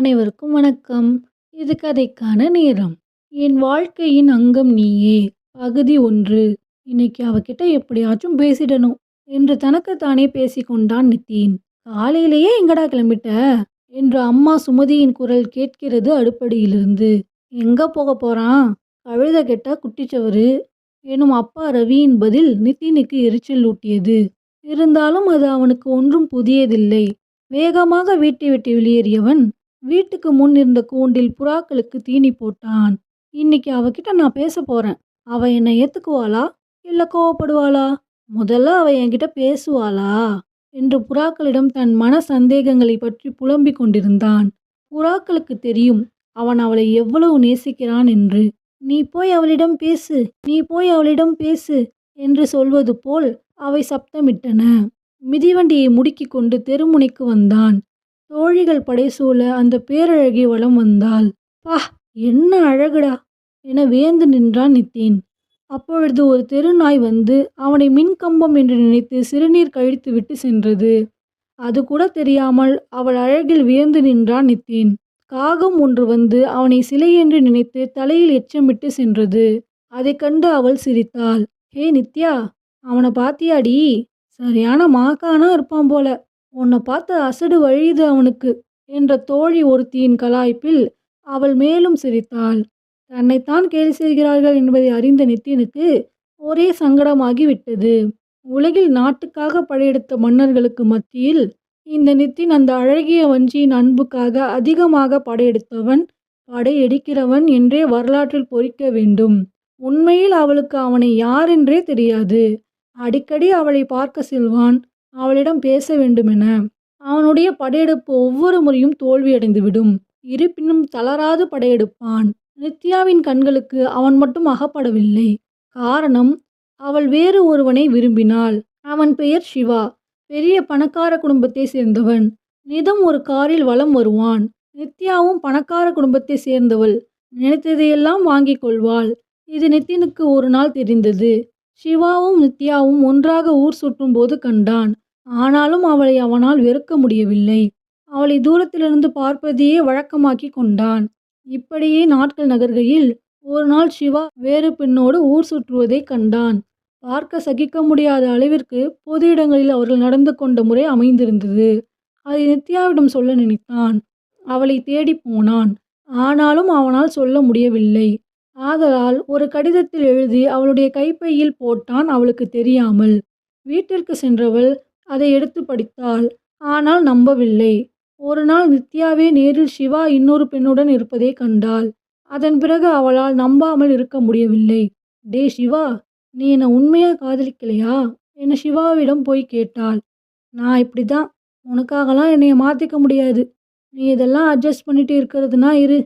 அனைவருக்கும் வணக்கம். இது கதைக்கான நேரம். என் வாழ்க்கையின் அங்கம் நீயே. பகுதி 1. இன்னைக்கு அவகிட்ட எப்படியாச்சும் பேசிடணும் என்று தனக்குத்தானே பேசிக்கொண்டான் நிதின். காலையிலேயே எங்கடா கிளம்பிட்ட என்று அம்மா சுமதியின் குரல் கேட்கிறது அடுப்படியிலிருந்து. எங்க போக போறான்? கழுத கெட்டா குட்டிச்சவரு எனும் அப்பா ரவியின் பதில் நிதினுக்கு எரிச்சல் ஊட்டியது. இருந்தாலும் அது அவனுக்கு ஒன்றும் புதியதில்லை. வேகமாக வீட்டை விட்டு வெளியேறியவன் வீட்டுக்கு முன் இருந்த கூண்டில் புறாக்களுக்கு தீனி போட்டான். இன்னைக்கு அவகிட்ட நான் பேச போறேன். அவ என்னை ஏத்துக்குவாளா இல்ல கோவப்படுவாளா? முதல்ல அவ என்கிட்ட பேசுவாளா என்று புறாக்களிடம் தன் மன சந்தேகங்களை பற்றி புலம்பிக் கொண்டிருந்தான். புறாக்களுக்கு தெரியும் அவன் அவளை எவ்வளவு நேசிக்கிறான் என்று. நீ போய் அவளிடம் பேசு, நீ போய் அவளிடம் பேசு என்று சொல்வது போல் அவை சப்தமிட்டன. மிதிவண்டியை முடுக்கிக் கொண்டு தெருமுனைக்கு வந்தான். தோழிகள் படைசூழ அந்த பேரழகி வலம் வந்தாள். பா, என்ன அழகுடா என வியந்து நின்றான் நிதின். அப்பொழுது ஒரு தெருநாய் வந்து அவனை மின்கம்பம் என்று நினைத்து சிறுநீர் கழித்து விட்டு சென்றது. அது கூட தெரியாமல் அவள் அழகில் வியந்து நின்றான் நிதின். காகம் ஒன்று வந்து அவனை சிலை என்று நினைத்து தலையில் எச்சமிட்டு சென்றது. அதை கண்டு அவள் சிரித்தாள். ஹே நித்யா, அவனை பாத்தியாடி? சரியான மாக்கானா இருப்பான் போல. உன்னை பார்த்து அசடு வழியுது அவனுக்கு என்ற தோழி ஒருத்தியின் கலாய்ப்பில் அவள் மேலும் சிரித்தாள். தன்னைத்தான் கேலி செய்கிறார்கள் என்பதை அறிந்த நிதினுக்கு ஒரே சங்கடமாகி விட்டது. உலகில் நாட்டுக்காக படையெடுத்த மன்னர்களுக்கு மத்தியில் இந்த நிதின் அந்த அழகிய வஞ்சியின் அன்புக்காக அதிகமாக படையெடுத்தவன், படையெடுக்கிறவன் என்றே வரலாற்றில் பொறிக்க வேண்டும். உண்மையில் அவளுக்கு அவனை யாரென்றே தெரியாது. அடிக்கடி அவளை பார்க்க செல்வான், அவளிடம் பேச வேண்டுமென. அவனுடைய படையெடுப்பு ஒவ்வொரு முறையும் தோல்வியடைந்துவிடும். இருப்பினும் தளராது படையெடுப்பான். நித்யாவின் கண்களுக்கு அவன் மட்டும் அகப்படவில்லை. காரணம், அவள் வேறு ஒருவனை விரும்பினாள். அவன் பெயர் சிவா. பெரிய பணக்கார குடும்பத்தை சேர்ந்தவன். நிதம் ஒரு காரில் வலம் வருவான். நித்யாவும் பணக்கார குடும்பத்தை சேர்ந்தவள். நினைத்ததையெல்லாம் வாங்கிக் கொள்வாள். இது நிதினுக்கு ஒரு நாள் தெரிந்தது. சிவாவும் நித்யாவும் ஒன்றாக ஊர் சுற்றும் போது கண்டான். ஆனாலும் அவளை அவனால் வெறுக்க முடியவில்லை. அவளை தூரத்திலிருந்து பார்ப்பதையே வழக்கமாக்கி கொண்டான். இப்படியே நாட்கள் நகர்கையில் ஒரு நாள் சிவா வேறு பெண்ணோடு ஊர் சுற்றுவதை கண்டான். பார்க்க சகிக்க முடியாத அளவிற்கு பொது இடங்களில் அவர்கள் நடந்து கொண்ட முறை அமைந்திருந்தது. அதை நித்யாவிடம் சொல்ல நினைத்தான். அவளை தேடி போனான். ஆனாலும் அவனால் சொல்ல முடியவில்லை. ஆதலால் ஒரு கடிதத்தில் எழுதி அவளுடைய கைப்பையில் போட்டான், அவளுக்கு தெரியாமல். வீட்டிற்கு சென்றவள் அதை எடுத்து படித்தாள். ஆனால் நம்பவில்லை. ஒரு நாள் நித்யாவே நேரில் சிவா இன்னொரு பெண்ணுடன் இருப்பதை கண்டாள். அதன் பிறகு அவளால் நம்பாமல் இருக்க முடியவில்லை. டே சிவா, நீ என்னை உண்மையாக காதலிக்கலையா என சிவாவிடம் போய் கேட்டாள். நான் இப்படிதான், உனக்காகலாம் என்னைய மாற்றிக்க முடியாது. நீ இதெல்லாம் அட்ஜஸ்ட் பண்ணிட்டு இருக்கிறதுனா இரு,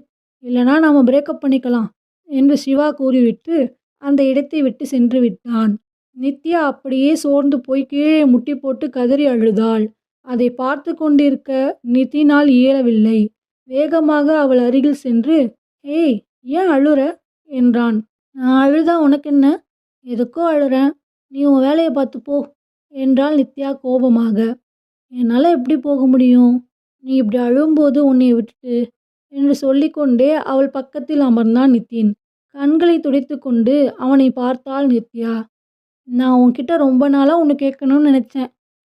இல்லைனா நாம் பிரேக்கப் பண்ணிக்கலாம் என்று சிவா கூறிவிட்டு அந்த இடத்தை விட்டு சென்று விட்டான். நித்யா அப்படியே சோர்ந்து போய் கீழே முட்டி போட்டு கதறி அழுதாள். அதை பார்த்து கொண்டிருக்க நிதினால் இயலவில்லை. வேகமாக அவள் அருகில் சென்று, ஏய், ஏன் அழுற என்றான். நான் அழுதா உனக்கு என்ன? எதுக்கோ அழுறேன், நீ உன் வேலையை பார்த்து போ என்றாள் நித்யா கோபமாக. என்னால் எப்படி போக முடியும்? நீ இப்படி அழும்போது உன்னை விட்டுட்டு என்று சொல்லிக்கொண்டே அவள் பக்கத்தில் அமர்ந்தான் நிதின். கண்களை துடைத்து கொண்டு அவனை பார்த்தாள் நித்யா. நான் உன்கிட்ட ரொம்ப நாளாக ஒன்று கேட்கணும்னு நினச்சேன்.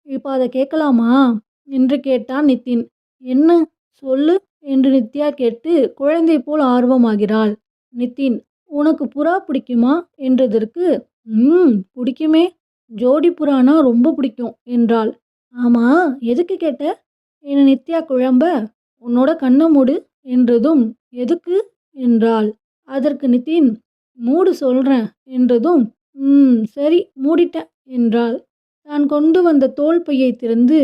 இப்போ அதை கேட்கலாமா என்று கேட்டான் நிதின். என்ன சொல்லு என்று நித்யா கேட்டு குழந்தை போல் ஆர்வமாகிறாள். நிதின், உனக்கு புறா பிடிக்குமா என்றதற்கு, பிடிக்குமே, ஜோடி புறானா ரொம்ப பிடிக்கும் என்றாள். ஆமா, எதுக்கு கேட்ட என நித்யா குழம்ப, உன்னோட கண்ணை மூடு என்றதும், எதுக்கு என்றாள். அதற்கு நிதின், மூடு சொல்கிறேன் என்றதும், சரி மூடிட்டேன் என்றாள். தான் கொண்டு வந்த தோல் பையை திறந்து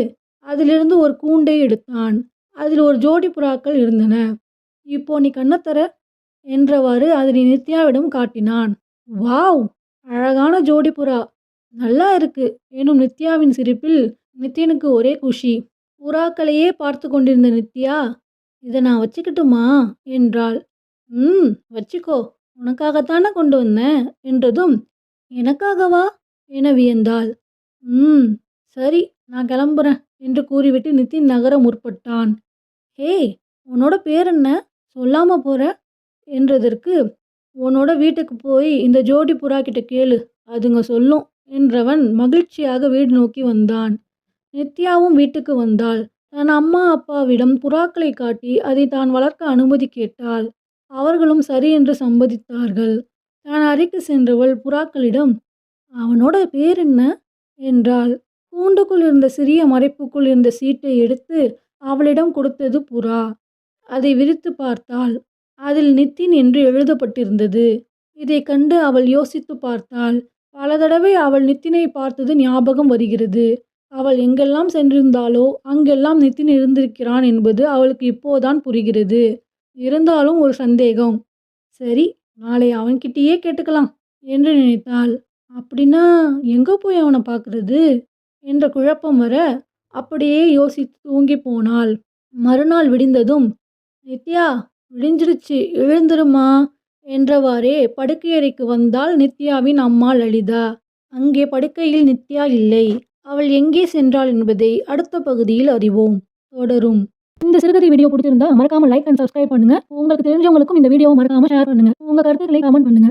அதிலிருந்து ஒரு கூண்டை எடுத்தான். அதில் ஒரு ஜோடி புறாக்கள் இருந்தன. இப்போ நீ கண்ணத்தர என்றவாறு அதனை நித்யாவிடம் காட்டினான். வாவ், அழகான ஜோடி புறா, நல்லா இருக்கு எனும் நித்யாவின் சிரிப்பில் நிதினுக்கு ஒரே குஷி. புறாக்களையே பார்த்து கொண்டிருந்த நித்யா, இதை நான் வச்சுக்கிட்டுமா என்றாள். வச்சுக்கோ, உனக்காகத்தானே கொண்டு வந்தேன் என்றதும், எனக்காகவா என வியந்தாள். சரி, நான் கிளம்புறேன் என்று கூறிவிட்டு நிதின் நகர முற்பட்டான். ஹே, உன்னோட பேர் என்ன? சொல்லாம போற என்றதற்கு, உன்னோட வீட்டுக்கு போய் இந்த ஜோடி புறா கிட்ட கேளு, அதுங்க சொல்லும் என்றவன் மகிழ்ச்சியாக வீடு நோக்கி வந்தான். நித்யாவும் வீட்டுக்கு வந்தாள். தன் அம்மா அப்பாவிடம் புறாக்களை காட்டி அதை தான் வளர்க்க அனுமதி கேட்டாள். அவர்களும் சரி என்று சம்மதித்தார்கள். தான் அறைக்கு சென்றவள் புறாக்களிடம், அவனோட பேர் என்ன என்றாள். கூண்டுக்குள் இருந்த சிறிய மறைப்புக்குள் இருந்த சீட்டை எடுத்து அவளிடம் கொடுத்தது புறா. அதை விரித்து பார்த்தாள். அதில் நித்தின் என்று எழுதப்பட்டிருந்தது. இதை கண்டு அவள் யோசித்து பார்த்தாள். பல தடவை அவள் நித்தினை பார்த்தது ஞாபகம் வருகிறது. அவள் எங்கெல்லாம் சென்றிருந்தாளோ அங்கெல்லாம் நித்தின் இருந்திருக்கிறான் என்பது அவளுக்கு இப்போதான் புரிகிறது. இருந்தாலும் ஒரு சந்தேகம். சரி, நாளை அவன்கிட்டயே கேட்டுக்கலாம் என்று நினைத்தாள். அப்படின்னா எங்கே போய் அவனை பார்க்கறது என்ற குழப்பம் வர அப்படியே யோசித்து தூங்கி போனாள். மறுநாள் விடிந்ததும், நித்யா, விடிஞ்சிருச்சு, எழுந்துருமா என்றவாறே படுக்கையறைக்கு வந்தாள் நித்யாவின் அம்மா லலிதா. அங்கே படுக்கையில் நித்யா இல்லை. அவள் எங்கே சென்றாள் என்பதை அடுத்த பகுதியில் அறிவோம். தொடரும். இந்த சிறுகதை வீடியோ பிடிச்சிருந்தா மறக்காம லைக் அண்ட் சப்ஸ்கிரைப் பண்ணுங்க. உங்களுக்கு தெரிஞ்சவங்களுக்கும் இந்த வீடியோவை மறக்காம ஷேர் பண்ணுங்க. உங்க கருத்துக்களை கமெண்ட் பண்ணுங்க.